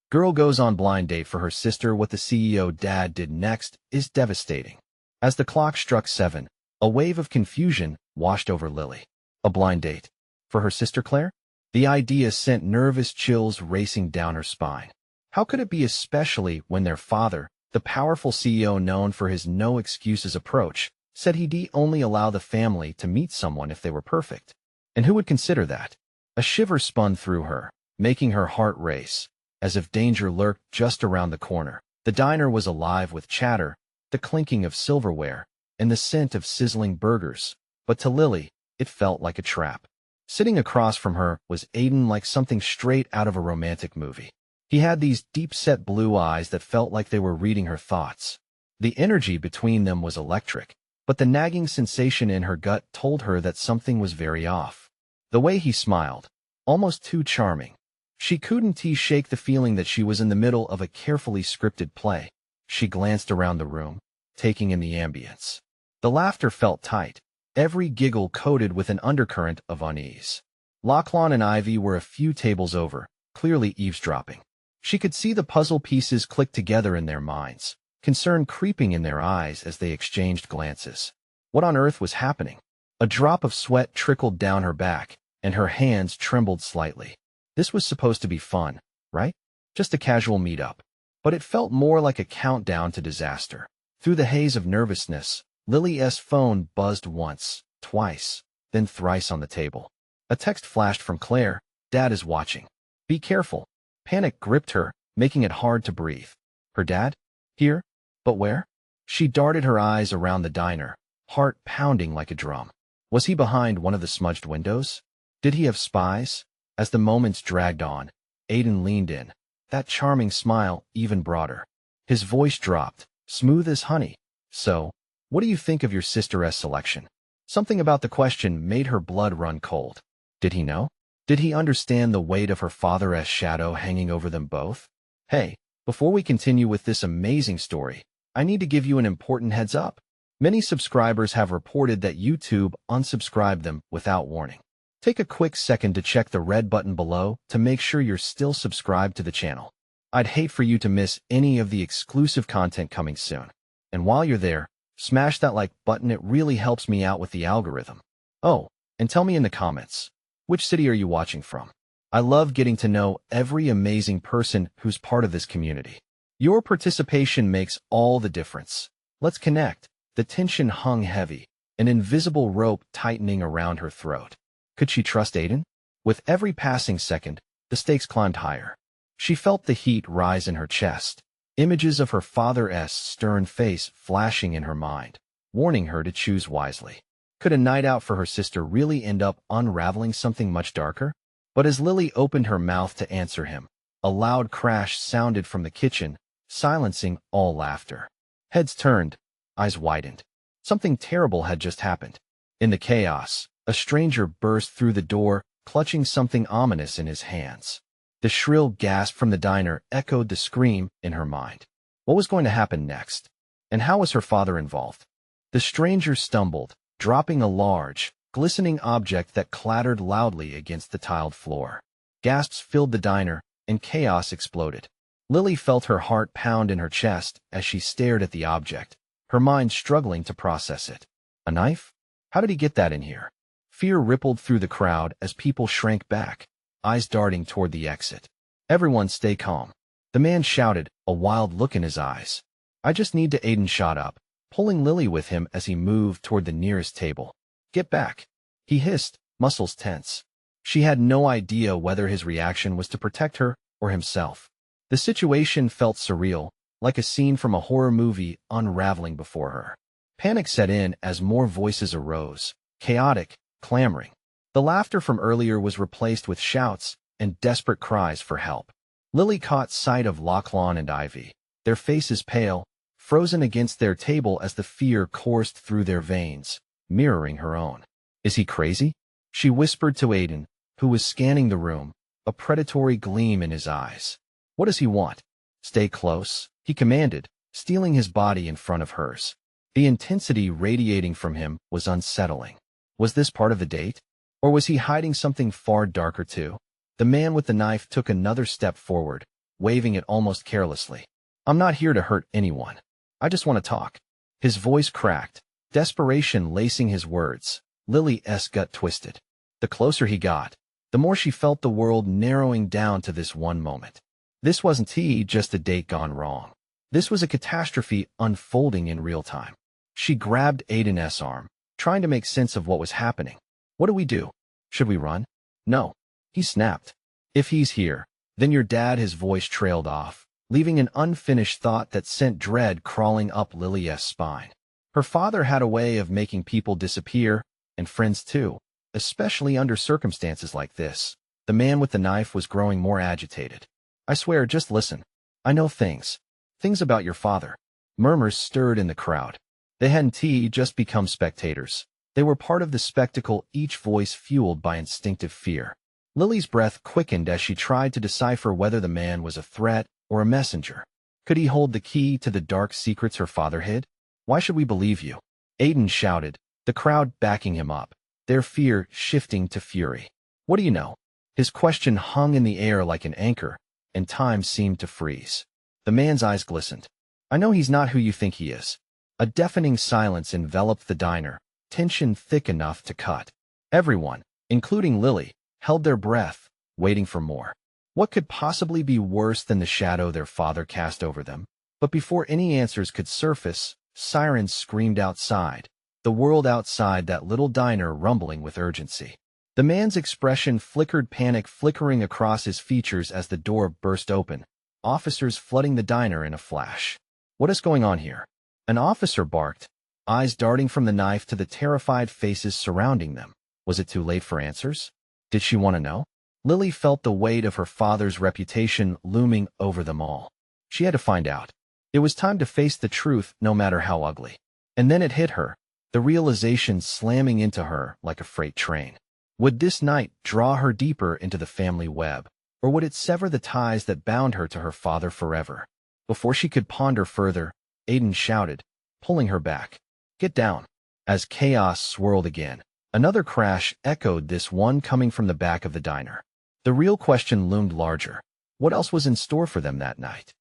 Girl goes on blind date for her sister. What the CEO dad did next is devastating. As the clock struck 7, a wave of confusion washed over Lily. A blind date? For her sister Claire? The idea sent nervous chills racing down her spine. How could it be, especially when their father, the powerful CEO known for his no-excuses approach, said he'd only allow the family to meet someone if they were perfect? And who would consider that? A shiver spun through her, making her heart race, as if danger lurked just around the corner. The diner was alive with chatter, the clinking of silverware, and the scent of sizzling burgers. But to Lily, it felt like a trap. Sitting across from her was Aiden, like something straight out of a romantic movie. He had these deep-set blue eyes that felt like they were reading her thoughts. The energy between them was electric, but the nagging sensation in her gut told her that something was very off. The way he smiled, almost too charming. She couldn't shake the feeling that she was in the middle of a carefully scripted play. She glanced around the room, taking in the ambience. The laughter felt tight, every giggle coated with an undercurrent of unease. Lachlan and Ivy were a few tables over, clearly eavesdropping. She could see the puzzle pieces click together in their minds, concern creeping in their eyes as they exchanged glances. What on earth was happening? A drop of sweat trickled down her back, and her hands trembled slightly. This was supposed to be fun, right? Just a casual meet-up. But it felt more like a countdown to disaster. Through the haze of nervousness, Lily's phone buzzed once, twice, then thrice on the table. A text flashed from Claire. "Dad is watching. Be careful." Panic gripped her, making it hard to breathe. Her dad? Here? But where? She darted her eyes around the diner, heart pounding like a drum. Was he behind one of the smudged windows? Did he have spies? As the moments dragged on, Aiden leaned in, that charming smile even broader. His voice dropped, smooth as honey. "So, what do you think of your sister's selection?" Something about the question made her blood run cold. Did he know? Did he understand the weight of her father's shadow hanging over them both? Hey, before we continue with this amazing story, I need to give you an important heads up. Many subscribers have reported that YouTube unsubscribed them without warning. Take a quick second to check the red button below to make sure you're still subscribed to the channel. I'd hate for you to miss any of the exclusive content coming soon. And while you're there, smash that like button. It really helps me out with the algorithm. Oh, and tell me in the comments, which city are you watching from? I love getting to know every amazing person who's part of this community. Your participation makes all the difference. Let's connect. The tension hung heavy, an invisible rope tightening around her throat. Could she trust Aiden? With every passing second, the stakes climbed higher. She felt the heat rise in her chest, images of her father's stern face flashing in her mind, warning her to choose wisely. Could a night out for her sister really end up unraveling something much darker? But as Lily opened her mouth to answer him, a loud crash sounded from the kitchen, silencing all laughter. Heads turned, eyes widened. Something terrible had just happened. In the chaos, a stranger burst through the door, clutching something ominous in his hands. The shrill gasp from the diner echoed the scream in her mind. What was going to happen next? And how was her father involved? The stranger stumbled, dropping a large, glistening object that clattered loudly against the tiled floor. Gasps filled the diner, and chaos exploded. Lily felt her heart pound in her chest as she stared at the object, her mind struggling to process it. A knife? How did he get that in here? Fear rippled through the crowd as people shrank back, eyes darting toward the exit. "Everyone stay calm," the man shouted, a wild look in his eyes. "I just need to." Aiden shot up, pulling Lily with him as he moved toward the nearest table. "Get back," he hissed, muscles tense. She had no idea whether his reaction was to protect her or himself. The situation felt surreal, like a scene from a horror movie unraveling before her. Panic set in as more voices arose, chaotic, clamoring. The laughter from earlier was replaced with shouts and desperate cries for help. Lily caught sight of Lachlan and Ivy, their faces pale, frozen against their table as the fear coursed through their veins, mirroring her own. "Is he crazy?" she whispered to Aiden, who was scanning the room, a predatory gleam in his eyes. "What does he want?" "Stay close," he commanded, stealing his body in front of hers. The intensity radiating from him was unsettling. Was this part of the date? Or was he hiding something far darker too? The man with the knife took another step forward, waving it almost carelessly. I'm not here to hurt anyone. I just want to talk. His voice cracked, desperation lacing his words. Lily's gut twisted. The closer he got, the more she felt the world narrowing down to this one moment. This wasn't just a date gone wrong. This was a catastrophe unfolding in real time. She grabbed Aiden's arm, trying to make sense of what was happening. What do we do? Should we run? No. He snapped. If he's here, then your dad. His voice trailed off, leaving an unfinished thought that sent dread crawling up Lily's spine. Her father had a way of making people disappear, and friends too, especially under circumstances like this. The man with the knife was growing more agitated. I swear, just listen. I know things. Things about your father. Murmurs stirred in the crowd. They hadn't just become spectators. They were part of the spectacle, each voice fueled by instinctive fear. Lily's breath quickened as she tried to decipher whether the man was a threat or a messenger. Could he hold the key to the dark secrets her father hid? Why should we believe you? Aiden shouted, the crowd backing him up, their fear shifting to fury. What do you know? His question hung in the air like an anchor, and time seemed to freeze. The man's eyes glistened. I know he's not who you think he is. A deafening silence enveloped the diner, tension thick enough to cut. Everyone, including Lily, held their breath, waiting for more. What could possibly be worse than the shadow their father cast over them? But before any answers could surface, sirens screamed outside, the world outside that little diner rumbling with urgency. The man's expression flickered, panic flickering across his features as the door burst open, officers flooding the diner in a flash. What is going on here? An officer barked, eyes darting from the knife to the terrified faces surrounding them. Was it too late for answers? Did she want to know? Lily felt the weight of her father's reputation looming over them all. She had to find out. It was time to face the truth, no matter how ugly. And then it hit her, the realization slamming into her like a freight train. Would this night draw her deeper into the family web, or would it sever the ties that bound her to her father forever? Before she could ponder further, Aiden shouted, pulling her back. Get down. As chaos swirled again, another crash echoed, this one coming from the back of the diner. The real question loomed larger. What else was in store for them that night?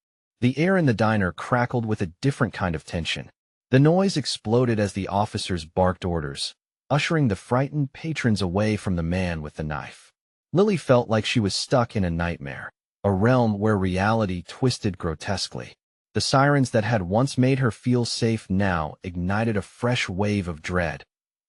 The air in the diner crackled with a different kind of tension. The noise exploded as the officers barked orders, ushering the frightened patrons away from the man with the knife. Lily felt like she was stuck in a nightmare, a realm where reality twisted grotesquely. The sirens that had once made her feel safe now ignited a fresh wave of dread.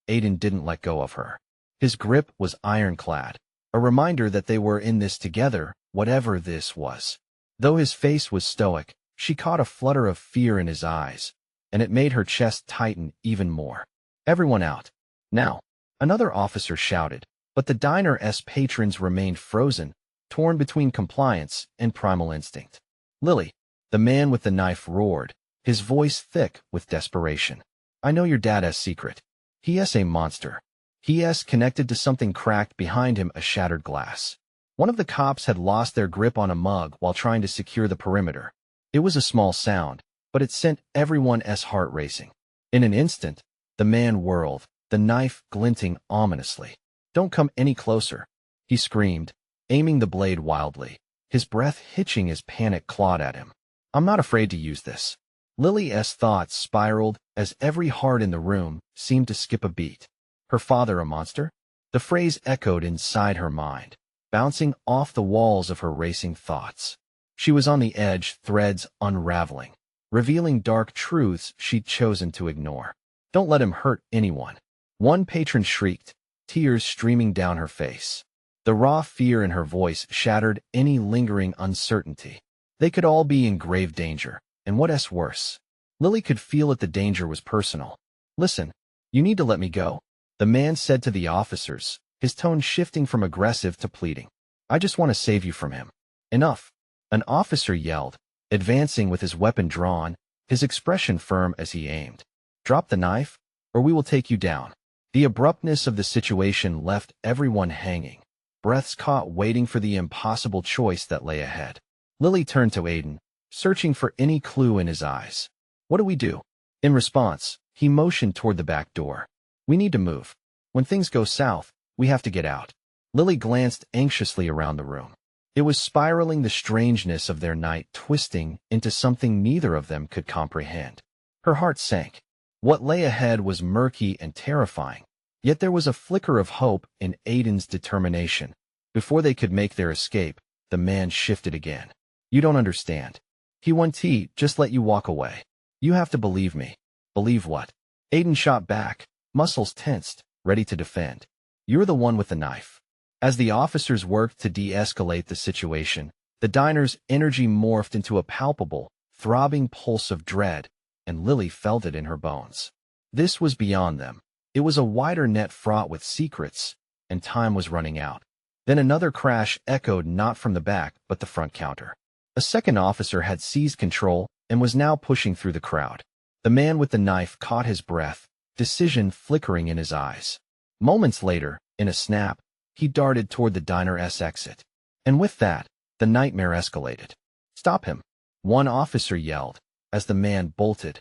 Aiden didn't let go of her. His grip was ironclad, a reminder that they were in this together, whatever this was. Though his face was stoic, she caught a flutter of fear in his eyes, and it made her chest tighten even more. Everyone out. Now. Another officer shouted, but the diner's patrons remained frozen, torn between compliance and primal instinct. Lily, the man with the knife roared, his voice thick with desperation. I know your dad's secret. He's a monster. He's connected to something. Cracked behind him, a shattered glass. One of the cops had lost their grip on a mug while trying to secure the perimeter. It was a small sound, but it sent everyone's heart racing. In an instant, the man whirled, the knife glinting ominously. Don't come any closer, he screamed, aiming the blade wildly, his breath hitching as panic clawed at him. I'm not afraid to use this. Lily's thoughts spiraled as every heart in the room seemed to skip a beat. Her father a monster? The phrase echoed inside her mind, bouncing off the walls of her racing thoughts. She was on the edge, threads unraveling, revealing dark truths she'd chosen to ignore. Don't let him hurt anyone. One patron shrieked, tears streaming down her face. The raw fear in her voice shattered any lingering uncertainty. They could all be in grave danger, and what's worse? Lily could feel it, the danger was personal. Listen, you need to let me go, the man said to the officers, his tone shifting from aggressive to pleading. I just want to save you from him. Enough, an officer yelled, advancing with his weapon drawn, his expression firm as he aimed. Drop the knife, or we will take you down. The abruptness of the situation left everyone hanging, breaths caught, waiting for the impossible choice that lay ahead. Lily turned to Aiden, searching for any clue in his eyes. What do we do? In response, he motioned toward the back door. We need to move. When things go south, we have to get out. Lily glanced anxiously around the room. It was spiraling, the strangeness of their night twisting into something neither of them could comprehend. Her heart sank. What lay ahead was murky and terrifying, yet there was a flicker of hope in Aiden's determination. Before they could make their escape, the man shifted again. "You don't understand. He won't just let you walk away. You have to believe me." "Believe what?" Aiden shot back, muscles tensed, ready to defend. "You're the one with the knife." As the officers worked to de-escalate the situation, the diner's energy morphed into a palpable, throbbing pulse of dread, and Lily felt it in her bones. This was beyond them. It was a wider net fraught with secrets, and time was running out. Then another crash echoed, not from the back, but the front counter. A second officer had seized control and was now pushing through the crowd. The man with the knife caught his breath, decision flickering in his eyes. Moments later, in a snap, he darted toward the diner's exit. And with that, the nightmare escalated. "Stop him!" one officer yelled, as the man bolted.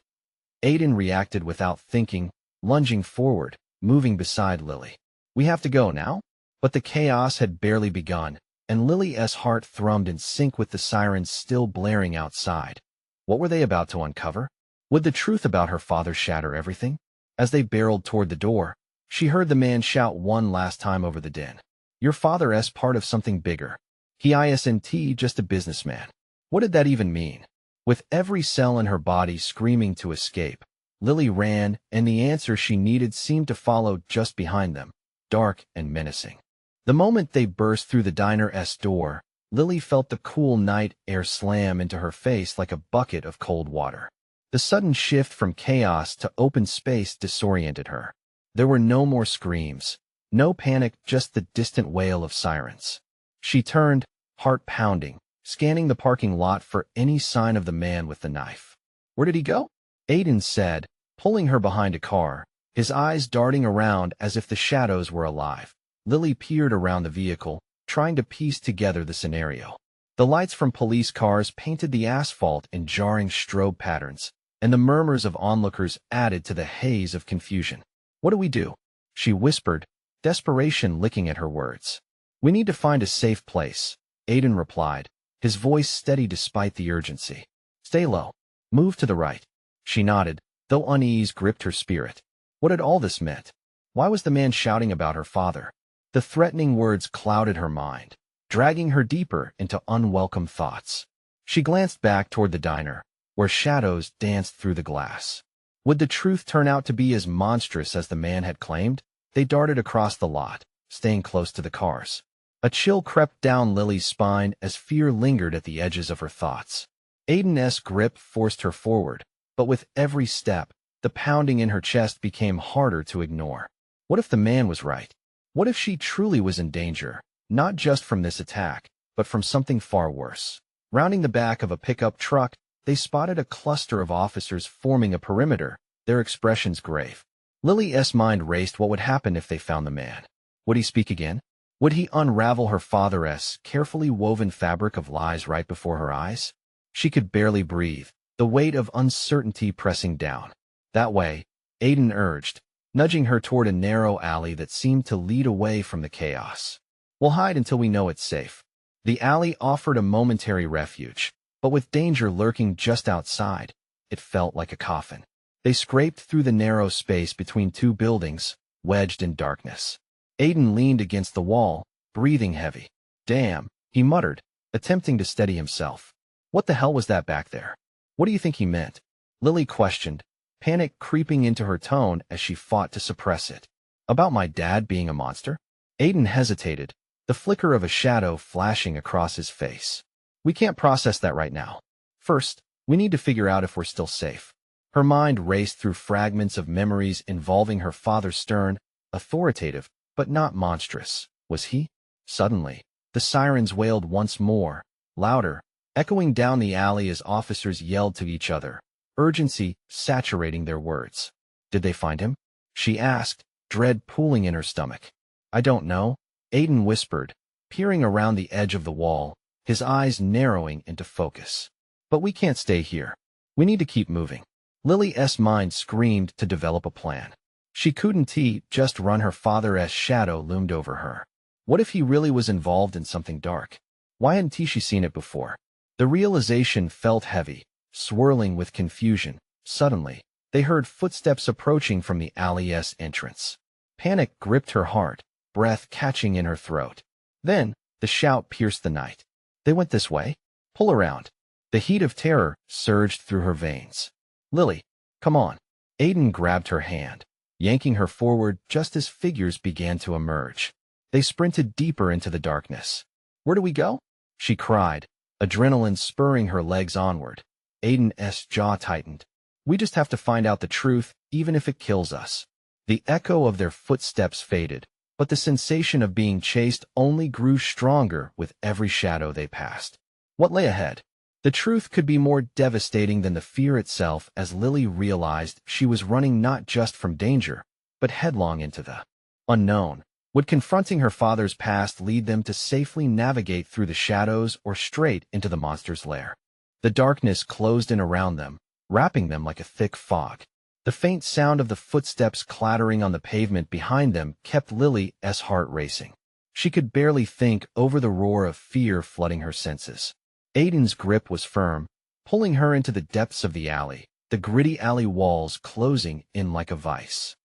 Aiden reacted without thinking, lunging forward, moving beside Lily. "We have to go now?" But the chaos had barely begun, and Lily's heart thrummed in sync with the sirens still blaring outside. What were they about to uncover? Would the truth about her father shatter everything? As they barreled toward the door, she heard the man shout one last time over the din. "Your father's part of something bigger. He isn't just a businessman." What did that even mean? With every cell in her body screaming to escape, Lily ran, and the answer she needed seemed to follow just behind them, dark and menacing. The moment they burst through the diner's door, Lily felt the cool night air slam into her face like a bucket of cold water. The sudden shift from chaos to open space disoriented her. There were no more screams, no panic, just the distant wail of sirens. She turned, heart pounding, scanning the parking lot for any sign of the man with the knife. "Where did he go?" Aiden said, pulling her behind a car, his eyes darting around as if the shadows were alive. Lily peered around the vehicle, trying to piece together the scenario. The lights from police cars painted the asphalt in jarring strobe patterns, and the murmurs of onlookers added to the haze of confusion. "What do we do?" she whispered, desperation licking at her words. "We need to find a safe place," Aiden replied, his voice steady despite the urgency. "Stay low. Move to the right." She nodded, though unease gripped her spirit. What had all this meant? Why was the man shouting about her father? The threatening words clouded her mind, dragging her deeper into unwelcome thoughts. She glanced back toward the diner, where shadows danced through the glass. Would the truth turn out to be as monstrous as the man had claimed? They darted across the lot, staying close to the cars. A chill crept down Lily's spine as fear lingered at the edges of her thoughts. Aiden's grip forced her forward, but with every step, the pounding in her chest became harder to ignore. What if the man was right? What if she truly was in danger, not just from this attack, but from something far worse? Rounding the back of a pickup truck, they spotted a cluster of officers forming a perimeter, their expressions grave. Lily's mind raced. What would happen if they found the man? Would he speak again? Would he unravel her father's carefully woven fabric of lies right before her eyes? She could barely breathe, the weight of uncertainty pressing down. "That way," Aiden urged, nudging her toward a narrow alley that seemed to lead away from the chaos. "We'll hide until we know it's safe." The alley offered a momentary refuge, but with danger lurking just outside, it felt like a coffin. They scraped through the narrow space between two buildings, wedged in darkness. Aiden leaned against the wall, breathing heavy. "Damn," he muttered, attempting to steady himself. "What the hell was that back there?" "What do you think he meant?" Lily questioned, panic creeping into her tone as she fought to suppress it. "About my dad being a monster?" Aiden hesitated, the flicker of a shadow flashing across his face. "We can't process that right now. First, we need to figure out if we're still safe." Her mind raced through fragments of memories involving her father, stern, authoritative, but not monstrous. Was he? Suddenly, the sirens wailed once more, louder, echoing down the alley as officers yelled to each other, urgency saturating their words. "Did they find him?" she asked, dread pooling in her stomach. "I don't know," Aiden whispered, peering around the edge of the wall, his eyes narrowing into focus. "But we can't stay here. We need to keep moving." Lily's mind screamed to develop a plan. She couldn't just run. Her father's shadow loomed over her. What if he really was involved in something dark? Why hadn't she seen it before? The realization felt heavy, swirling with confusion. Suddenly, they heard footsteps approaching from the alley's entrance. Panic gripped her heart, breath catching in her throat. Then, the shout pierced the night. They went this way? Pull around. The heat of terror surged through her veins. Lily, come on. Aiden grabbed her hand, yanking her forward just as figures began to emerge. They sprinted deeper into the darkness. Where do we go? She cried, adrenaline spurring her legs onward. Aiden's jaw tightened. We just have to find out the truth, even if it kills us. The echo of their footsteps faded, but the sensation of being chased only grew stronger with every shadow they passed. What lay ahead? The truth could be more devastating than the fear itself as Lily realized she was running not just from danger, but headlong into the unknown. Would confronting her father's past lead them to safely navigate through the shadows or straight into the monster's lair? The darkness closed in around them, wrapping them like a thick fog. The faint sound of the footsteps clattering on the pavement behind them kept Lily's heart racing. She could barely think over the roar of fear flooding her senses. Aiden's grip was firm, pulling her into the depths of the alley, the gritty alley walls closing in like a vice.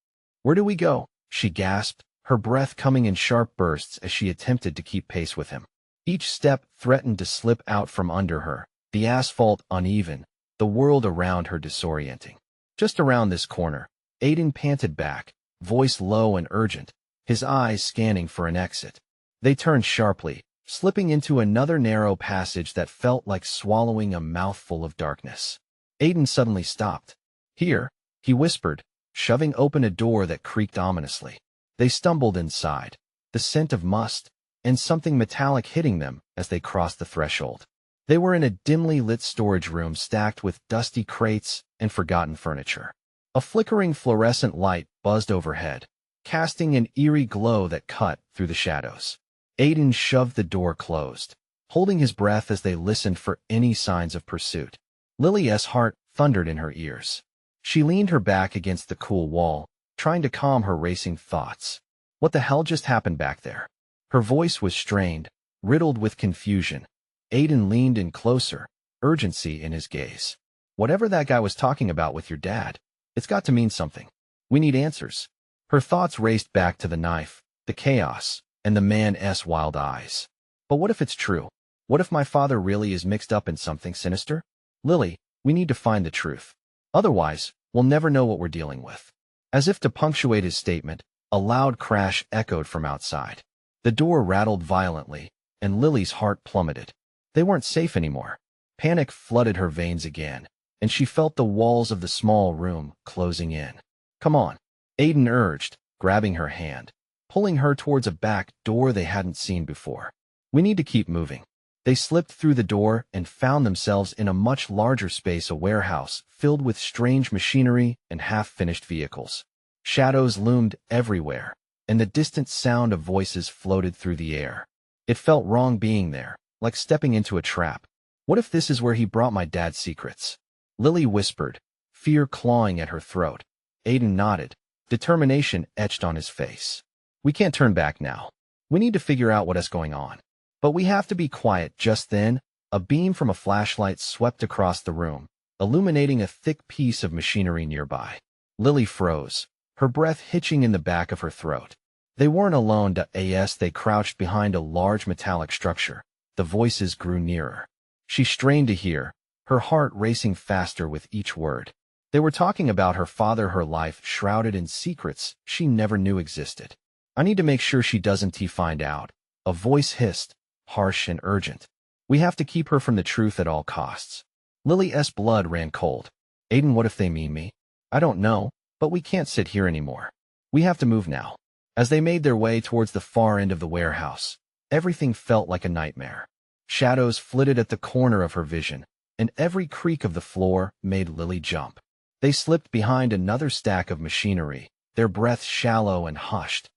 Where do we go? She gasped, her breath coming in sharp bursts as she attempted to keep pace with him. Each step threatened to slip out from under her, the asphalt uneven, the world around her disorienting. Just around this corner, Aiden panted back, voice low and urgent, his eyes scanning for an exit. They turned sharply, slipping into another narrow passage that felt like swallowing a mouthful of darkness. Aiden suddenly stopped. Here, he whispered, shoving open a door that creaked ominously. They stumbled inside, the scent of must and something metallic hitting them as they crossed the threshold. They were in a dimly lit storage room stacked with dusty crates and forgotten furniture. A flickering fluorescent light buzzed overhead, casting an eerie glow that cut through the shadows. Aiden shoved the door closed, holding his breath as they listened for any signs of pursuit. Lily's heart thundered in her ears. She leaned her back against the cool wall, trying to calm her racing thoughts. What the hell just happened back there? Her voice was strained, riddled with confusion. Aiden leaned in closer, urgency in his gaze. Whatever that guy was talking about with your dad, it's got to mean something. We need answers. Her thoughts raced back to the knife, the chaos, and the man's wild eyes. But what if it's true? What if my father really is mixed up in something sinister? Lily, we need to find the truth. Otherwise, we'll never know what we're dealing with. As if to punctuate his statement, a loud crash echoed from outside. The door rattled violently, and Lily's heart plummeted. They weren't safe anymore. Panic flooded her veins again, and she felt the walls of the small room closing in. Come on, Aiden urged, grabbing her hand, pulling her towards a back door they hadn't seen before. We need to keep moving. They slipped through the door and found themselves in a much larger space, a warehouse filled with strange machinery and half-finished vehicles. Shadows loomed everywhere, and the distant sound of voices floated through the air. It felt wrong being there, like stepping into a trap. What if this is where he brought my dad's secrets? Lily whispered, fear clawing at her throat. Aiden nodded, determination etched on his face. We can't turn back now. We need to figure out what is going on. But we have to be quiet. Just then, a beam from a flashlight swept across the room, illuminating a thick piece of machinery nearby. Lily froze, her breath hitching in the back of her throat. They weren't alone. They crouched behind a large metallic structure. The voices grew nearer. She strained to hear, her heart racing faster with each word. They were talking about her father, her life shrouded in secrets she never knew existed. I need to make sure she doesn't find out. A voice hissed, harsh and urgent. We have to keep her from the truth at all costs. Lily's blood ran cold. Aiden, what if they mean me? I don't know, but we can't sit here anymore. We have to move now. As they made their way towards the far end of the warehouse, everything felt like a nightmare. Shadows flitted at the corner of her vision, and every creak of the floor made Lily jump. They slipped behind another stack of machinery, their breaths shallow and hushed.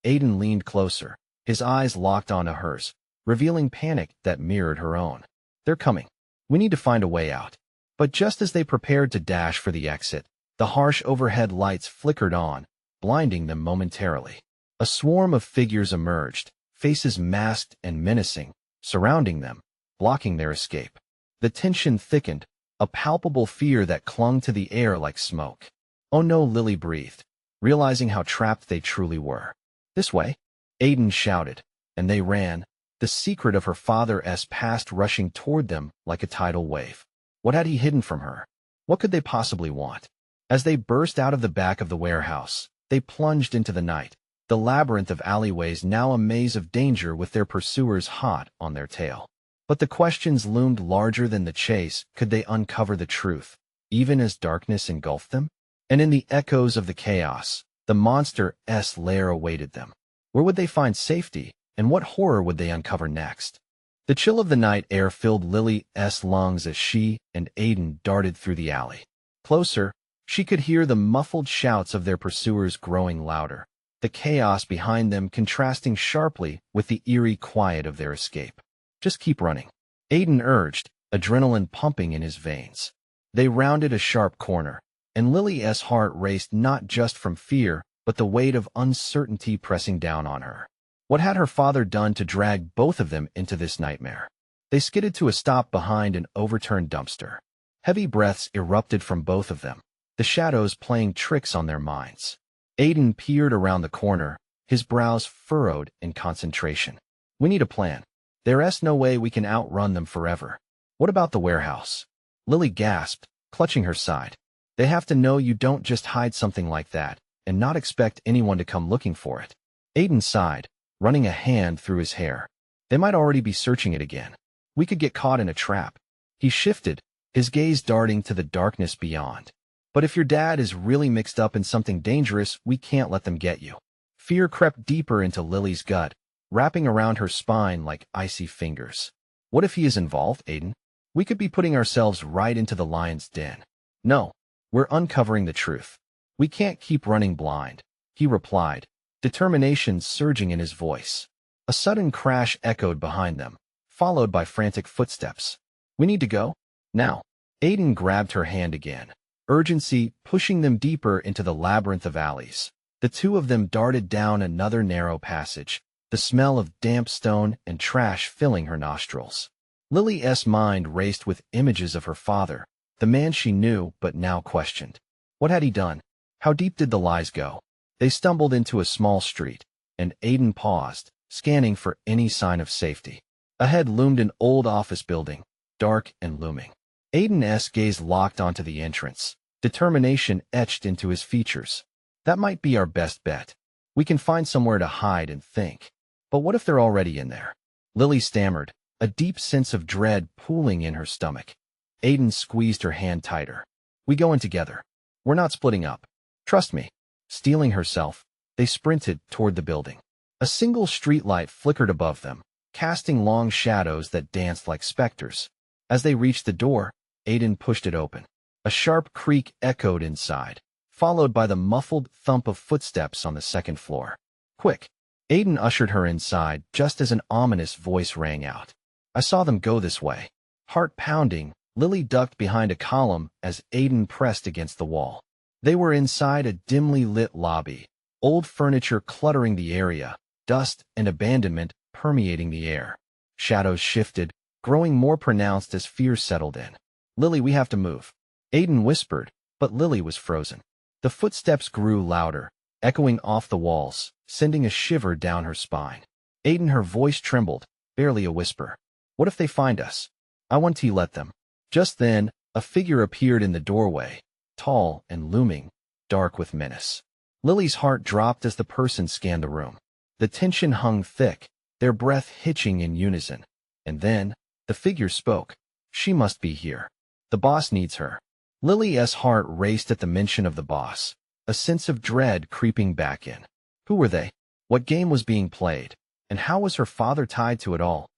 Aiden leaned closer, his eyes locked onto hers, revealing panic that mirrored her own. They're coming. We need to find a way out. But just as they prepared to dash for the exit, the harsh overhead lights flickered on, blinding them momentarily. A swarm of figures emerged, faces masked and menacing, surrounding them, blocking their escape. The tension thickened, a palpable fear that clung to the air like smoke. "Oh no," Lily breathed, realizing how trapped they truly were. "This way," Aiden shouted, and they ran, the secret of her father's past rushing toward them like a tidal wave. What had he hidden from her? What could they possibly want? As they burst out of the back of the warehouse, they plunged into the night, the labyrinth of alleyways now a maze of danger with their pursuers hot on their tail. But the questions loomed larger than the chase. Could they uncover the truth, even as darkness engulfed them? And in the echoes of the chaos, the monster's lair awaited them. Where would they find safety, and what horror would they uncover next? The chill of the night air filled Lily's lungs as she and Aiden darted through the alley. Closer, she could hear the muffled shouts of their pursuers growing louder, the chaos behind them contrasting sharply with the eerie quiet of their escape. "Just keep running," Aiden urged, adrenaline pumping in his veins. They rounded a sharp corner, and Lily's heart raced not just from fear, but the weight of uncertainty pressing down on her. What had her father done to drag both of them into this nightmare? They skidded to a stop behind an overturned dumpster. Heavy breaths erupted from both of them, the shadows playing tricks on their minds. Aiden peered around the corner, his brows furrowed in concentration. "We need a plan. There's no way we can outrun them forever." "What about the warehouse?" Lily gasped, clutching her side. "They have to know you don't just hide something like that and not expect anyone to come looking for it." Aiden sighed, running a hand through his hair. "They might already be searching it again. We could get caught in a trap." He shifted, his gaze darting to the darkness beyond. "But if your dad is really mixed up in something dangerous, we can't let them get you." Fear crept deeper into Lily's gut, wrapping around her spine like icy fingers. "What if he is involved, Aiden? We could be putting ourselves right into the lion's den." "No, we're uncovering the truth. We can't keep running blind," he replied, determination surging in his voice. A sudden crash echoed behind them, followed by frantic footsteps. "We need to go? Now." Aiden grabbed her hand again, urgency pushing them deeper into the labyrinth of alleys. The two of them darted down another narrow passage, the smell of damp stone and trash filling her nostrils. Lily's mind raced with images of her father, the man she knew but now questioned. What had he done? How deep did the lies go? They stumbled into a small street, and Aiden paused, scanning for any sign of safety. Ahead loomed an old office building, dark and looming. Aiden's gaze locked onto the entrance, determination etched into his features. "That might be our best bet. We can find somewhere to hide and think. But what if they're already in there?" Lily stammered, a deep sense of dread pooling in her stomach. Aiden squeezed her hand tighter. "We go in together. We're not splitting up. Trust me." Steeling herself, they sprinted toward the building. A single streetlight flickered above them, casting long shadows that danced like specters. As they reached the door, Aiden pushed it open. A sharp creak echoed inside, followed by the muffled thump of footsteps on the second floor. "Quick!" Aiden ushered her inside just as an ominous voice rang out. "I saw them go this way." Heart pounding, Lily ducked behind a column as Aiden pressed against the wall. They were inside a dimly lit lobby, old furniture cluttering the area, dust and abandonment permeating the air. Shadows shifted, growing more pronounced as fear settled in. "Lily, we have to move," Aiden whispered, but Lily was frozen. The footsteps grew louder, echoing off the walls, sending a shiver down her spine. Aiden, her voice trembled, barely a whisper. "What if they find us? I want to let them." Just then, a figure appeared in the doorway, tall and looming, dark with menace. Lily's heart dropped as the person scanned the room. The tension hung thick, their breath hitching in unison. And then, the figure spoke. "She must be here. The boss needs her." Lily's heart raced at the mention of the boss, a sense of dread creeping back in. Who were they? What game was being played? And how was her father tied to it all?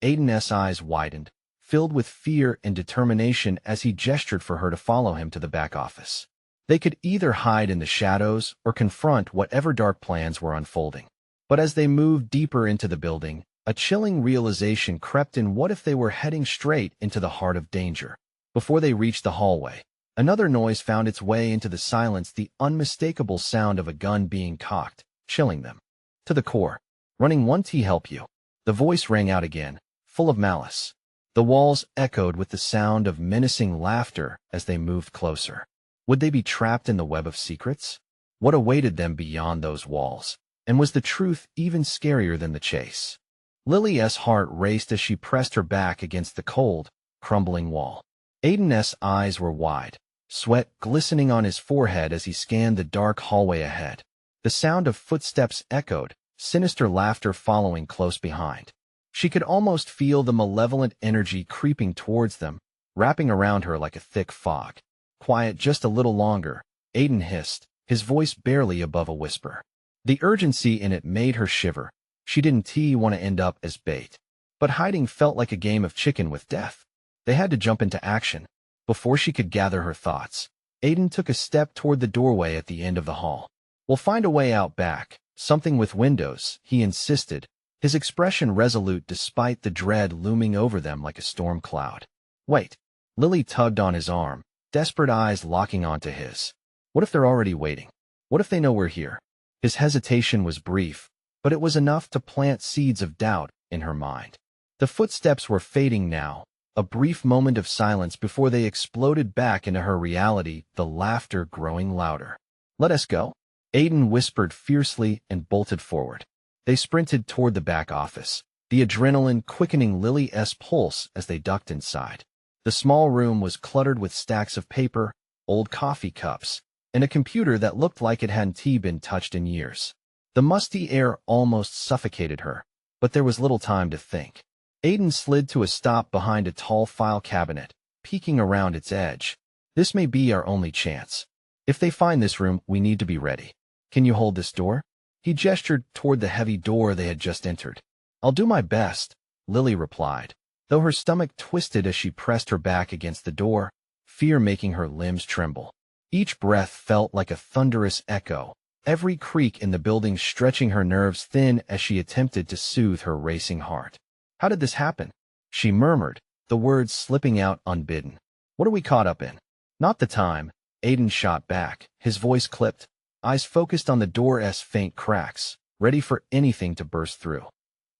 Aiden's eyes widened, filled with fear and determination as he gestured for her to follow him to the back office. They could either hide in the shadows or confront whatever dark plans were unfolding. But as they moved deeper into the building, a chilling realization crept in. What if they were heading straight into the heart of danger? Before they reached the hallway, another noise found its way into the silence, the unmistakable sound of a gun being cocked, chilling them to the core. "Running 1T help you." The voice rang out again, full of malice. The walls echoed with the sound of menacing laughter as they moved closer. Would they be trapped in the web of secrets? What awaited them beyond those walls? And was the truth even scarier than the chase? Lily's heart raced as she pressed her back against the cold, crumbling wall. Aiden's eyes were wide, sweat glistening on his forehead as he scanned the dark hallway ahead. The sound of footsteps echoed, sinister laughter following close behind. She could almost feel the malevolent energy creeping towards them, wrapping around her like a thick fog. Quiet just a little longer, Aiden hissed, his voice barely above a whisper. The urgency in it made her shiver. She didn't want to end up as bait. But hiding felt like a game of chicken with death. They had to jump into action. Before she could gather her thoughts, Aiden took a step toward the doorway at the end of the hall. "We'll find a way out back, something with windows," he insisted, his expression resolute despite the dread looming over them like a storm cloud. "Wait." Lily tugged on his arm, desperate eyes locking onto his. "What if they're already waiting? What if they know we're here?" His hesitation was brief, but it was enough to plant seeds of doubt in her mind. The footsteps were fading now, a brief moment of silence before they exploded back into her reality, the laughter growing louder. "Let us go," Aiden whispered fiercely and bolted forward. They sprinted toward the back office, the adrenaline quickening Lily's pulse as they ducked inside. The small room was cluttered with stacks of paper, old coffee cups, and a computer that looked like it hadn't been touched in years. The musty air almost suffocated her, but there was little time to think. Aiden slid to a stop behind a tall file cabinet, peeking around its edge. "This may be our only chance. If they find this room, we need to be ready. Can you hold this door?" He gestured toward the heavy door they had just entered. "I'll do my best," Lily replied, though her stomach twisted as she pressed her back against the door, fear making her limbs tremble. Each breath felt like a thunderous echo, every creak in the building stretching her nerves thin as she attempted to soothe her racing heart. "How did this happen?" she murmured, the words slipping out unbidden. "What are we caught up in?" "Not the time," Aiden shot back, his voice clipped, eyes focused on the door's faint cracks, ready for anything to burst through.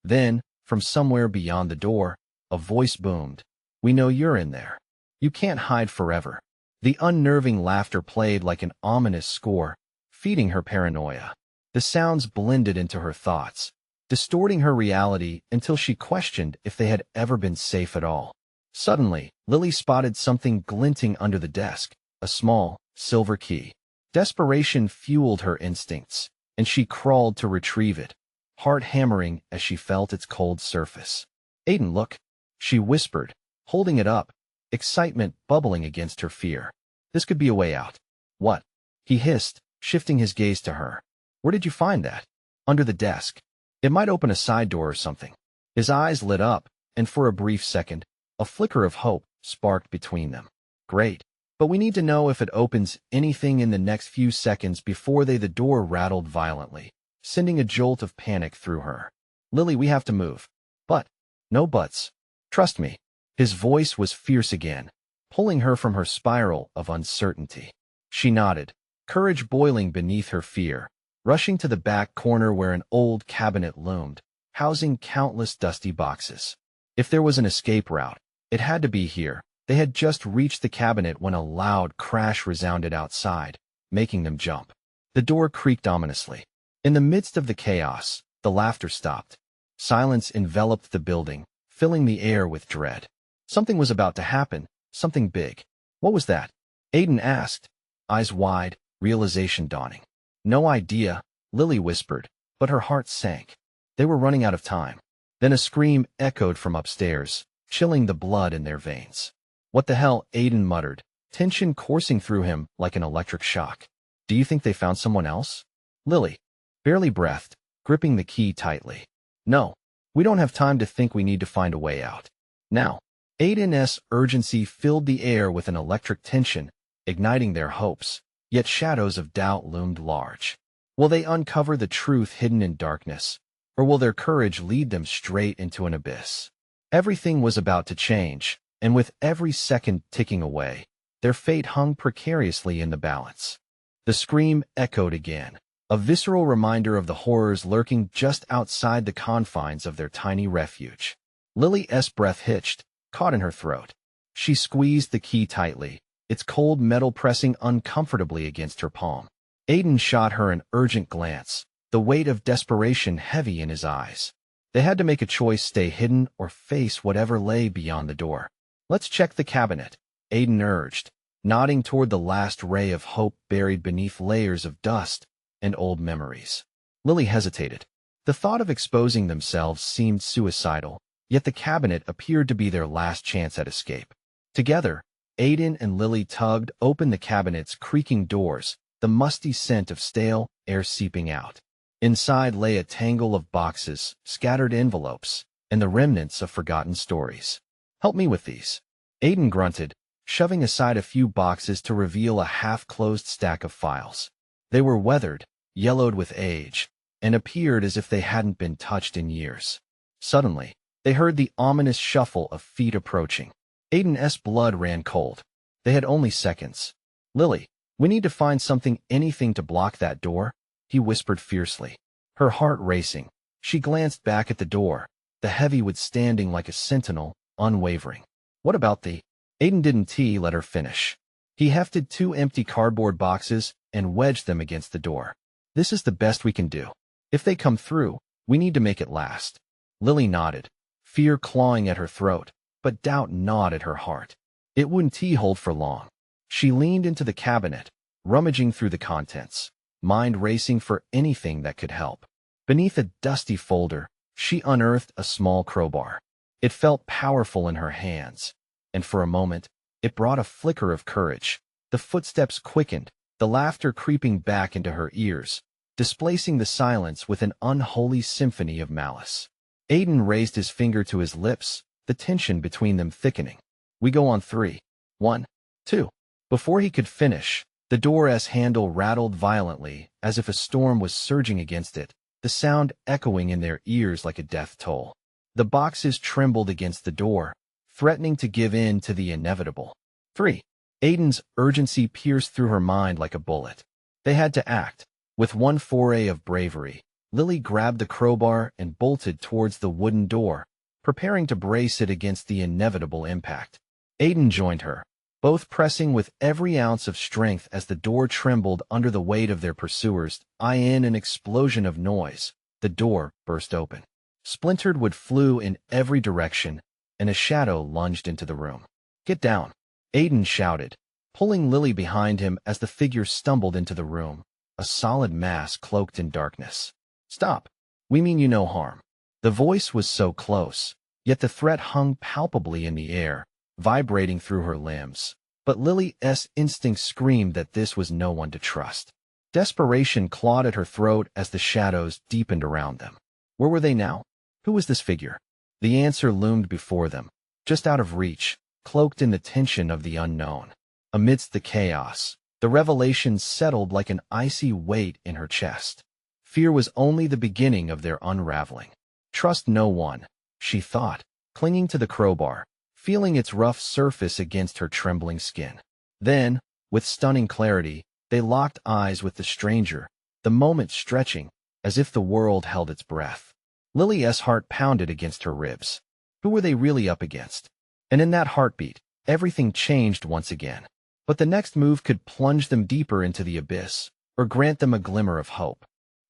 Then, from somewhere beyond the door, a voice boomed. "We know you're in there. You can't hide forever." The unnerving laughter played like an ominous score, feeding her paranoia. The sounds blended into her thoughts, distorting her reality until she questioned if they had ever been safe at all. Suddenly, Lily spotted something glinting under the desk, a small, silver key. Desperation fueled her instincts, and she crawled to retrieve it, heart hammering as she felt its cold surface. "Aiden, look," she whispered, holding it up, excitement bubbling against her fear. "This could be a way out." "What?" he hissed, shifting his gaze to her. "Where did you find that?" "Under the desk. It might open a side door or something." His eyes lit up, and for a brief second, a flicker of hope sparked between them. "Great. But we need to know if it opens anything in the next few seconds before the door rattled violently, sending a jolt of panic through her. "Lily, we have to move." "But." "No buts. Trust me." His voice was fierce again, pulling her from her spiral of uncertainty. She nodded, courage boiling beneath her fear, rushing to the back corner where an old cabinet loomed, housing countless dusty boxes. If there was an escape route, it had to be here. They had just reached the cabinet when a loud crash resounded outside, making them jump. The door creaked ominously. In the midst of the chaos, the laughter stopped. Silence enveloped the building, filling the air with dread. Something was about to happen, something big. "What was that?" Aiden asked, eyes wide, realization dawning. "No idea," Lily whispered, but her heart sank. They were running out of time. Then a scream echoed from upstairs, chilling the blood in their veins. "What the hell?" Aiden muttered, tension coursing through him like an electric shock. "Do you think they found someone else?" Lily barely breathed, gripping the key tightly. "No, we don't have time to think. We need to find a way out. Now." Aiden's urgency filled the air with an electric tension, igniting their hopes, yet shadows of doubt loomed large. Will they uncover the truth hidden in darkness, or will their courage lead them straight into an abyss? Everything was about to change, and with every second ticking away, their fate hung precariously in the balance. The scream echoed again, a visceral reminder of the horrors lurking just outside the confines of their tiny refuge. Lily's breath hitched, caught in her throat. She squeezed the key tightly, its cold metal pressing uncomfortably against her palm. Aiden shot her an urgent glance, the weight of desperation heavy in his eyes. They had to make a choice: stay hidden or face whatever lay beyond the door. Let's check the cabinet, Aiden urged, nodding toward the last ray of hope buried beneath layers of dust and old memories. Lily hesitated. The thought of exposing themselves seemed suicidal, yet the cabinet appeared to be their last chance at escape. Together, Aiden and Lily tugged open the cabinet's creaking doors, the musty scent of stale air seeping out. Inside lay a tangle of boxes, scattered envelopes, and the remnants of forgotten stories. Help me with these, Aiden grunted, shoving aside a few boxes to reveal a half-closed stack of files. They were weathered, yellowed with age, and appeared as if they hadn't been touched in years. Suddenly, they heard the ominous shuffle of feet approaching. Aiden's blood ran cold. They had only seconds. Lily, we need to find something, anything to block that door, he whispered fiercely. Her heart racing, she glanced back at the door, the heavy wood standing like a sentinel, unwavering. What about the... Aiden didn't let her finish. He hefted 2 empty cardboard boxes and wedged them against the door. This is the best we can do. If they come through, we need to make it last. Lily nodded, fear clawing at her throat, but doubt gnawed at her heart. It wouldn't hold for long. She leaned into the cabinet, rummaging through the contents, mind racing for anything that could help. Beneath a dusty folder, she unearthed a small crowbar. It felt powerful in her hands, and for a moment, it brought a flicker of courage. The footsteps quickened, the laughter creeping back into her ears, displacing the silence with an unholy symphony of malice. Aiden raised his finger to his lips, the tension between them thickening. We go on 3. 1, 2. Before he could finish, the door's handle rattled violently, as if a storm was surging against it, the sound echoing in their ears like a death toll. The boxes trembled against the door, threatening to give in to the inevitable. 3. Aiden's urgency pierced through her mind like a bullet. They had to act. With one foray of bravery, Lily grabbed the crowbar and bolted towards the wooden door, preparing to brace it against the inevitable impact. Aiden joined her, both pressing with every ounce of strength as the door trembled under the weight of their pursuers. In an explosion of noise, the door burst open. Splintered wood flew in every direction, and a shadow lunged into the room. Get down, Aiden shouted, pulling Lily behind him as the figure stumbled into the room, a solid mass cloaked in darkness. Stop. We mean you no harm. The voice was so close, yet the threat hung palpably in the air, vibrating through her limbs. But Lily's instinct screamed that this was no one to trust. Desperation clawed at her throat as the shadows deepened around them. Where were they now? Who was this figure? The answer loomed before them, just out of reach, cloaked in the tension of the unknown. Amidst the chaos, the revelation settled like an icy weight in her chest. Fear was only the beginning of their unraveling. Trust no one, she thought, clinging to the crowbar, feeling its rough surface against her trembling skin. Then, with stunning clarity, they locked eyes with the stranger, the moment stretching, as if the world held its breath. Lily's heart pounded against her ribs. Who were they really up against? And in that heartbeat, everything changed once again. But the next move could plunge them deeper into the abyss, or grant them a glimmer of hope.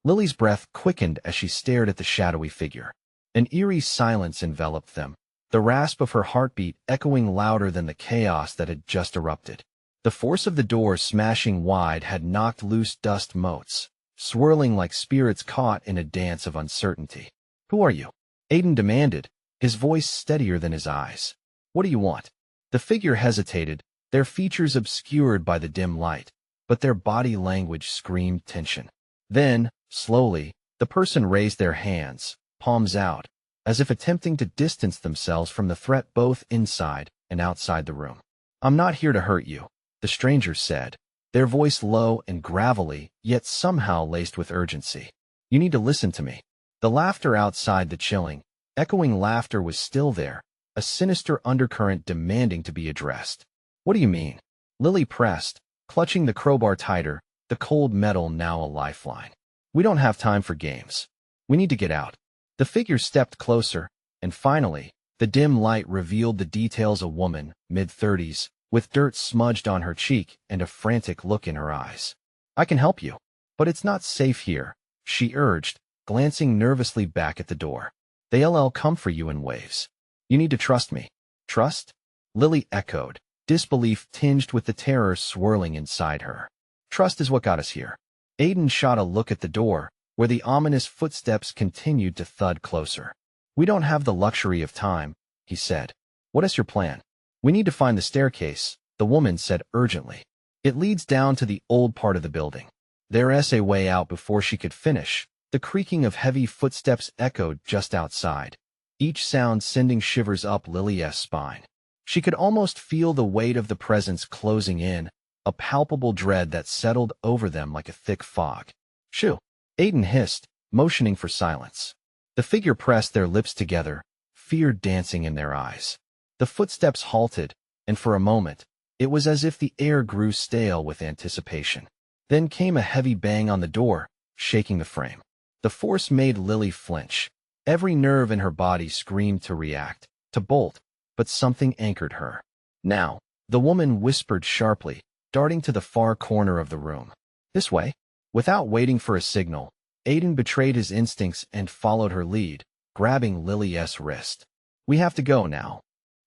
Lily's breath quickened as she stared at the shadowy figure. An eerie silence enveloped them, the rasp of her heartbeat echoing louder than the chaos that had just erupted. The force of the door smashing wide had knocked loose dust motes, swirling like spirits caught in a dance of uncertainty. Who are you? Aiden demanded, his voice steadier than his eyes. What do you want? The figure hesitated, their features obscured by the dim light, but their body language screamed tension. Then, slowly, the person raised their hands, palms out, as if attempting to distance themselves from the threat both inside and outside the room. I'm not here to hurt you, the stranger said, their voice low and gravelly, yet somehow laced with urgency. You need to listen to me. The laughter outside the chilling, echoing laughter was still there, a sinister undercurrent demanding to be addressed. What do you mean? Lily pressed, clutching the crowbar tighter, the cold metal now a lifeline. We don't have time for games. We need to get out. The figure stepped closer, and finally, The dim light revealed the details: a woman, mid-30s, with dirt smudged on her cheek and a frantic look in her eyes. "I can help you, but it's not safe here," she urged, glancing nervously back at the door. "They'll come for you in waves. You need to trust me." "Trust?" Lily echoed, disbelief tinged with the terror swirling inside her. "Trust is what got us here." Aiden shot a look at the door, where the ominous footsteps continued to thud closer. "We don't have the luxury of time," he said. "What is your plan?" "We need to find the staircase," the woman said urgently. "It leads down to the old part of the building." There's a way out. Before she could finish, the creaking of heavy footsteps echoed just outside, each sound sending shivers up Lily's spine. She could almost feel the weight of the presence closing in, a palpable dread that settled over them like a thick fog. "Shoo!" Aiden hissed, motioning for silence. The figure pressed their lips together, fear dancing in their eyes. The footsteps halted, and for a moment, it was as if the air grew stale with anticipation. Then came a heavy bang on the door, shaking the frame. The force made Lily flinch. Every nerve in her body screamed to react, to bolt, but something anchored her. "Now," the woman whispered sharply, darting to the far corner of the room. "This way." Without waiting for a signal, Aiden betrayed his instincts and followed her lead, grabbing Lily's wrist. "We have to go now."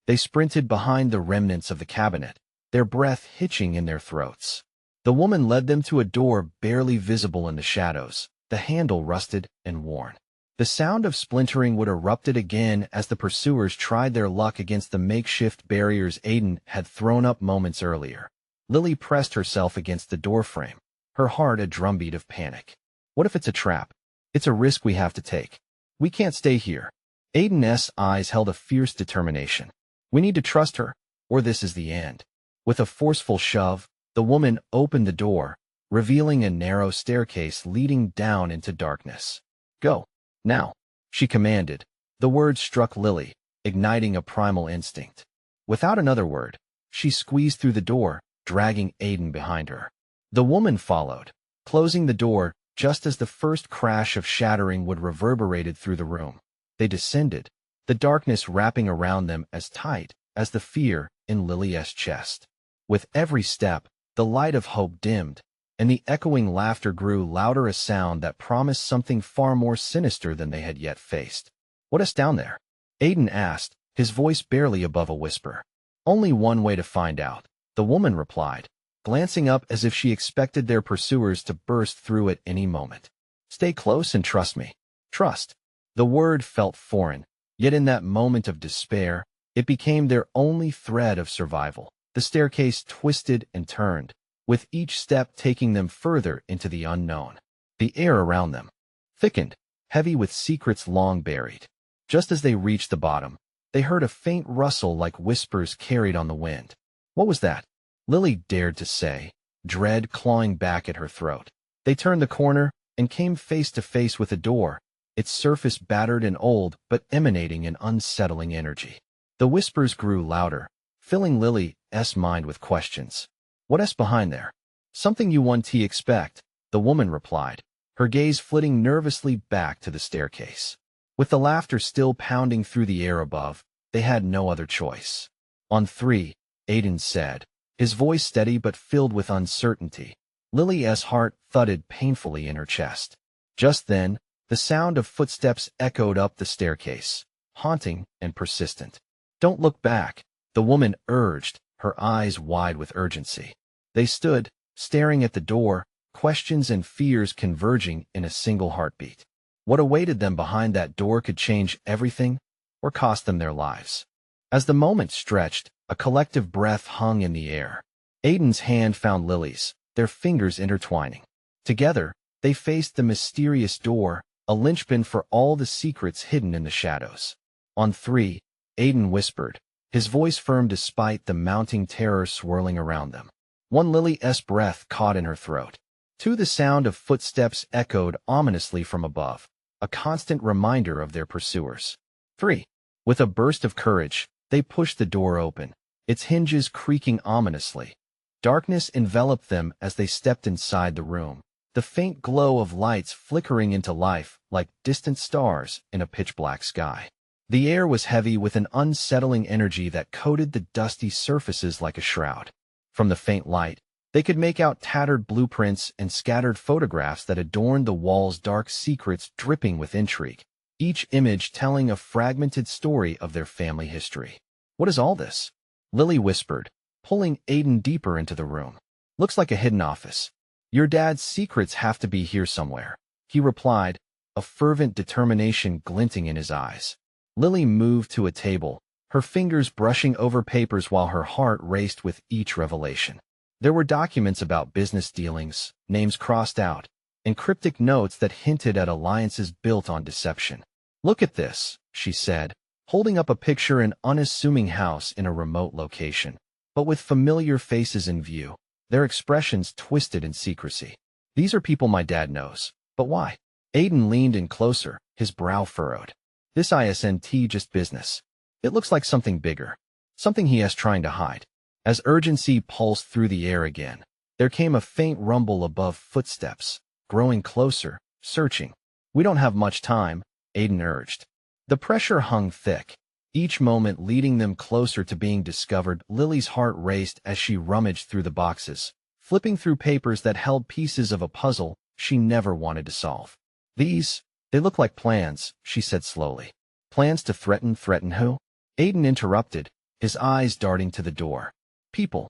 They sprinted behind the remnants of the cabinet, their breath hitching in their throats. The woman led them to a door barely visible in the shadows, the handle rusted and worn. The sound of splintering wood erupted again as the pursuers tried their luck against the makeshift barriers Aiden had thrown up moments earlier. Lily pressed herself against the doorframe, her heart a drumbeat of panic. "What if it's a trap? It's a risk we have to take. We can't stay here." Aiden's eyes held a fierce determination. "We need to trust her, or this is the end." With a forceful shove, the woman opened the door, revealing a narrow staircase leading down into darkness. "Go, now," she commanded. The words struck Lily, igniting a primal instinct. Without another word, she squeezed through the door, dragging Aiden behind her. The woman followed, closing the door just as the first crash of shattering wood reverberated through the room. They descended, the darkness wrapping around them as tight as the fear in Lily's chest. With every step, the light of hope dimmed, and the echoing laughter grew louder, a sound that promised something far more sinister than they had yet faced. "What is down there?" Aiden asked, his voice barely above a whisper. "Only one way to find out," the woman replied, glancing up as if she expected their pursuers to burst through at any moment. "Stay close and trust me." Trust. The word felt foreign, yet in that moment of despair, it became their only thread of survival. The staircase twisted and turned, with each step taking them further into the unknown. The air around them thickened, heavy with secrets long buried. Just as they reached the bottom, they heard a faint rustle like whispers carried on the wind. "What was that?" Lily dared to say, dread clawing back at her throat. They turned the corner and came face to face with a door, its surface battered and old but emanating an unsettling energy. The whispers grew louder, filling Lily's mind with questions. "What's behind there?" "Something you won't expect," the woman replied, her gaze flitting nervously back to the staircase. With the laughter still pounding through the air above, they had no other choice. "On three," Aiden said, his voice steady but filled with uncertainty. Lily's heart thudded painfully in her chest. Just then, the sound of footsteps echoed up the staircase, haunting and persistent. "Don't look back," the woman urged, her eyes wide with urgency. They stood, staring at the door, questions and fears converging in a single heartbeat. What awaited them behind that door could change everything or cost them their lives. As the moment stretched, a collective breath hung in the air. Aiden's hand found Lily's, their fingers intertwining. Together, they faced the mysterious door, a linchpin for all the secrets hidden in the shadows. "On three," Aiden whispered, his voice firm despite the mounting terror swirling around them. One, Lily's breath caught in her throat. Two, the sound of footsteps echoed ominously from above, a constant reminder of their pursuers. Three. With a burst of courage, they pushed the door open, its hinges creaking ominously. Darkness enveloped them as they stepped inside the room, the faint glow of lights flickering into life like distant stars in a pitch-black sky. The air was heavy with an unsettling energy that coated the dusty surfaces like a shroud. From the faint light, they could make out tattered blueprints and scattered photographs that adorned the walls, dark secrets dripping with intrigue, each image telling a fragmented story of their family history. "What is all this?" Lily whispered, pulling Aiden deeper into the room. "Looks like a hidden office. Your dad's secrets have to be here somewhere," he replied, a fervent determination glinting in his eyes. Lily moved to a table, her fingers brushing over papers while her heart raced with each revelation. There were documents about business dealings, names crossed out, and cryptic notes that hinted at alliances built on deception. "Look at this," she said, holding up a picture of an unassuming house in a remote location, but with familiar faces in view, their expressions twisted in secrecy. "These are people my dad knows. But why?" Aiden leaned in closer, his brow furrowed. "This isn't just business. It looks like something bigger, something he is trying to hide." As urgency pulsed through the air again, there came a faint rumble above footsteps, growing closer, searching. "We don't have much time," Aiden urged. The pressure hung thick, each moment leading them closer to being discovered. Lily's heart raced as she rummaged through the boxes, flipping through papers that held pieces of a puzzle she never wanted to solve. They look like plans," she said slowly. "Plans to threaten who?" Aiden interrupted, his eyes darting to the door. People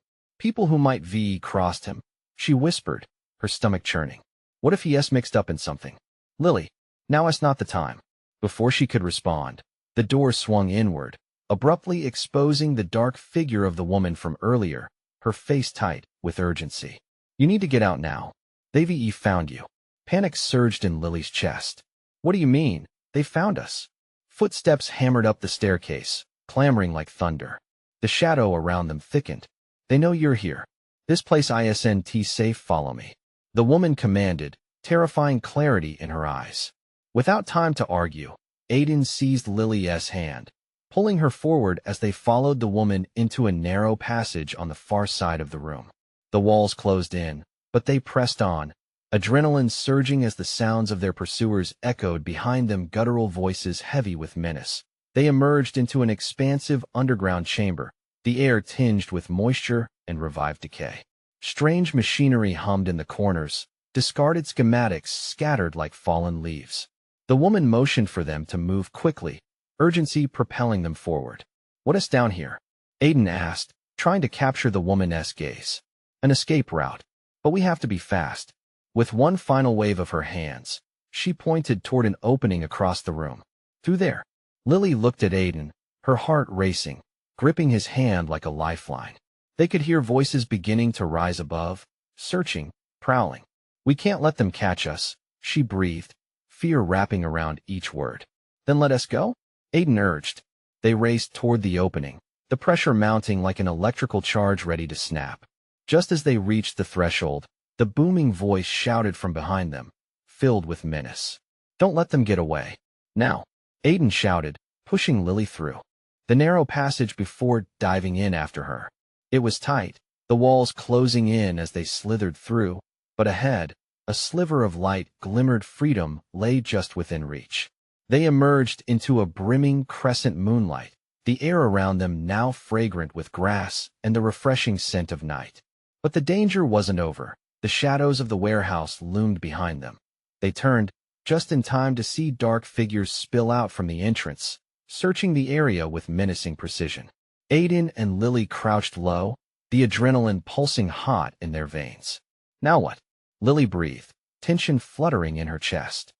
who might crossed him," she whispered, her stomach churning. "What if he is mixed up in something?" "Lily, now is not the time." Before she could respond, the door swung inward, abruptly exposing the dark figure of the woman from earlier, her face tight with urgency. "You need to get out now. They've found you." Panic surged in Lily's chest. "What do you mean? They found us?" Footsteps hammered up the staircase, clamoring like thunder. The shadow around them thickened. "They know you're here. This place isn't safe. Follow me," the woman commanded, terrifying clarity in her eyes. Without time to argue, Aiden seized Lily's hand, pulling her forward as they followed the woman into a narrow passage on the far side of the room. The walls closed in, but they pressed on, adrenaline surging as the sounds of their pursuers echoed behind them, guttural voices heavy with menace. They emerged into an expansive underground chamber, the air tinged with moisture and revived decay. Strange machinery hummed in the corners, discarded schematics scattered like fallen leaves. The woman motioned for them to move quickly, urgency propelling them forward. "What is down here?" Aiden asked, trying to capture the woman's gaze. "An escape route, but we have to be fast." With one final wave of her hands, she pointed toward an opening across the room. "Through there." Lily looked at Aiden, her heart racing, gripping his hand like a lifeline. They could hear voices beginning to rise above, searching, prowling. "We can't let them catch us," she breathed, fear wrapping around each word. "Then let us go," Aiden urged. They raced toward the opening, the pressure mounting like an electrical charge ready to snap. Just as they reached the threshold, the booming voice shouted from behind them, filled with menace. "Don't let them get away. Now," Aiden shouted, pushing Lily through the narrow passage before diving in after her. It was tight, the walls closing in as they slithered through, but ahead, a sliver of light glimmered. Freedom lay just within reach. They emerged into a brimming crescent moonlight, the air around them now fragrant with grass and the refreshing scent of night. But the danger wasn't over. The shadows of the warehouse loomed behind them. They turned, just in time to see dark figures spill out from the entrance, searching the area with menacing precision. Aiden and Lily crouched low, the adrenaline pulsing hot in their veins. "Now what?" Lily breathed, tension fluttering in her chest.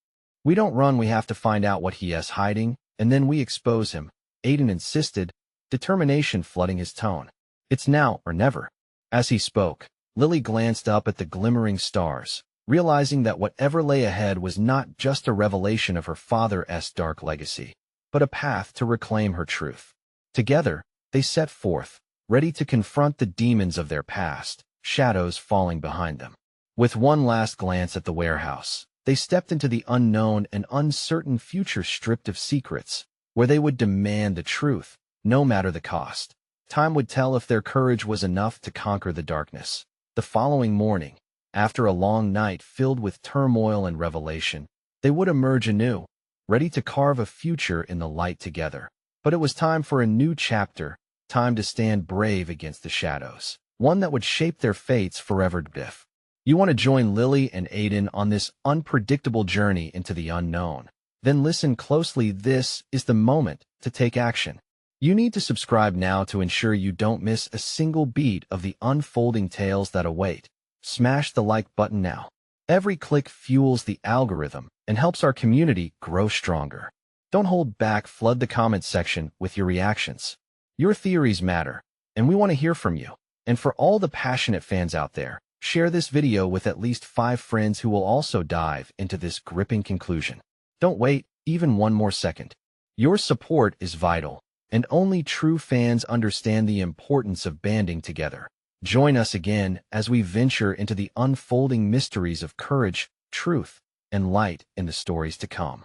"We don't run, we have to find out what he is hiding, and then we expose him," Aiden insisted, determination flooding his tone. "It's now or never." As he spoke, Lily glanced up at the glimmering stars, realizing that whatever lay ahead was not just a revelation of her father's dark legacy, but a path to reclaim her truth. Together, they set forth, ready to confront the demons of their past, shadows falling behind them. With one last glance at the warehouse, they stepped into the unknown and uncertain future stripped of secrets, where they would demand the truth, no matter the cost. Time would tell if their courage was enough to conquer the darkness. The following morning, after a long night filled with turmoil and revelation, they would emerge anew, ready to carve a future in the light together. But it was time for a new chapter, time to stand brave against the shadows, one that would shape their fates forever. If you want to join Lily and Aiden on this unpredictable journey into the unknown, then listen closely. This is the moment to take action. You need to subscribe now to ensure you don't miss a single beat of the unfolding tales that await. Smash the like button now. Every click fuels the algorithm and helps our community grow stronger. Don't hold back, flood the comments section with your reactions. Your theories matter, and we want to hear from you. And for all the passionate fans out there, share this video with at least 5 friends who will also dive into this gripping conclusion. Don't wait even one more second. Your support is vital, and only true fans understand the importance of banding together. Join us again as we venture into the unfolding mysteries of courage, truth, and light in the stories to come.